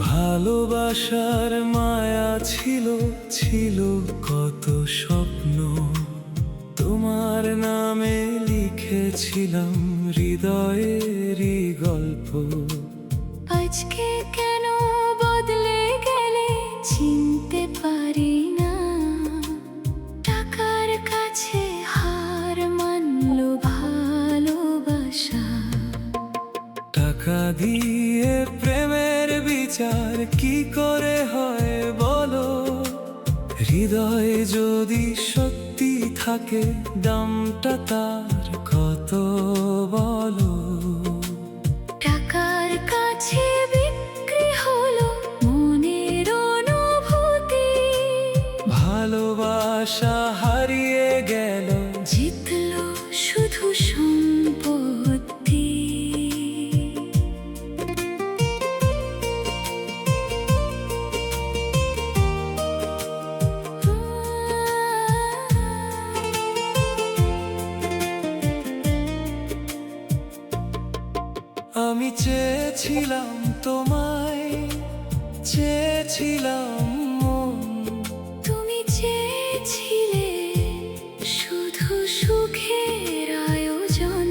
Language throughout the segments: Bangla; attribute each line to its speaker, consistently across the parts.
Speaker 1: ভালোবাসার মায়া ছিল, ছিল কত স্বপ্ন। তোমার নামে লিখেছিলাম হৃদয়েরই গল্প।
Speaker 2: আজকে কেন বদলে গেলে চিনতে পারি না। টাকার কাছে হার মানলো ভালোবাসা।
Speaker 1: টাকা দিয়ে প্রেমের বিচার কি করে হয় বলো? হৃদয় যদি সত্যি থাকে দামটা তার কত বলো?
Speaker 2: টাকার কাছে বিক্রি হলো মনের অনুভূতি।
Speaker 1: ভালোবাসা হারিয়ে গেল,
Speaker 2: জিতলো শুধু সম্পত্তি।
Speaker 1: আমি চেয়েছিলাম তোমায়, চেয়েছিলাম মন।
Speaker 2: তুমি চেয়েছিলে শুধু সুখের আয়োজন।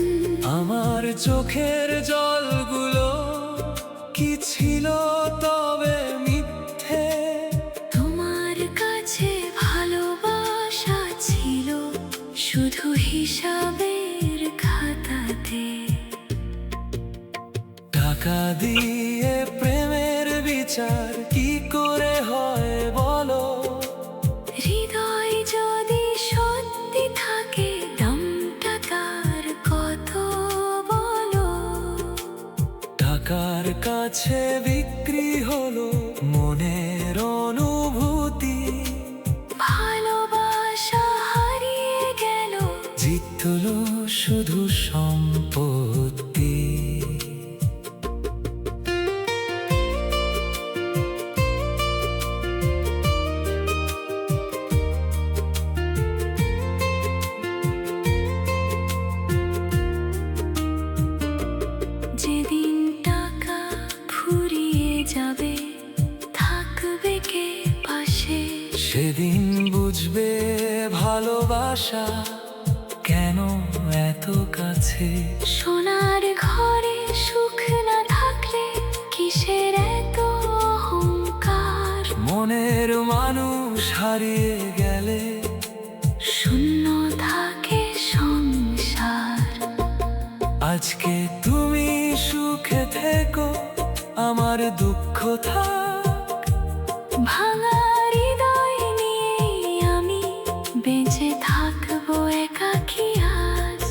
Speaker 1: আমার চোখের জলগুলো কি ছিল তবে মিথ্যে?
Speaker 2: তোমার কাছে ভালোবাসা ছিল শুধু হিসাবের খাতাতে।
Speaker 1: টাকা দিয়ে প্রেমের বিচার কি করে হয় বলো?
Speaker 2: হৃদয় যদি সত্যি থাকে দামটা তার কত বলো?
Speaker 1: টাকার কাছে বিক্রি হলো মনের অনুভূতি।
Speaker 2: ভালোবাসা হারিয়ে গেল,
Speaker 1: জিতলো শুধু সম্পত্তি।
Speaker 2: যেদিন টাকা ফুরিয়ে যাবে থাকবে কে পাশে?
Speaker 1: সেদিন বুঝবে ভালোবাসা কেন এত কাছে।
Speaker 2: সোনার ঘরে সুখ না থাকলে কিসের এত অহংকার?
Speaker 1: মনের মানুষ হারিয়ে গেলে
Speaker 2: শূন্য থাকে সংসার।
Speaker 1: আজকে তুমি সুখে থেকো, আমার দুঃখ থাক।
Speaker 2: ভাঙা হৃদয় নিয়ে আমি বেঁচে থাকবো একাকী আজ।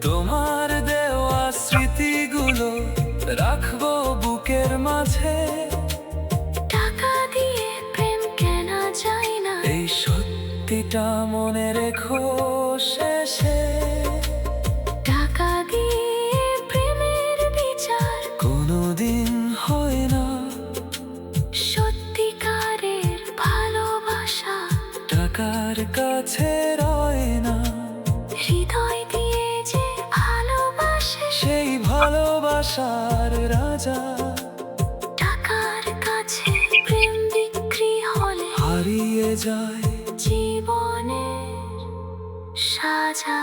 Speaker 1: তোমার দেওয়া স্মৃতিগুলো রাখবো বুকের মাঝে।
Speaker 2: টাকা দিয়ে প্রেম কেনা যায় না,
Speaker 1: এই সত্যিটা মনে রেখো শেষে।
Speaker 2: টাকা দিয়ে প্রেমের বিচার
Speaker 1: কোনোদিন হয় না,
Speaker 2: সত্যিকারের ভালোবাসা
Speaker 1: টাকার কাছে রয় না।
Speaker 2: হৃদয় দিয়ে যে ভালোবাসে
Speaker 1: সেই ভালোবাসার রাজা
Speaker 2: টাকার কাছে প্রেম বিক্রি হলে
Speaker 1: হারিয়ে যায়
Speaker 2: জীবনের সাজা।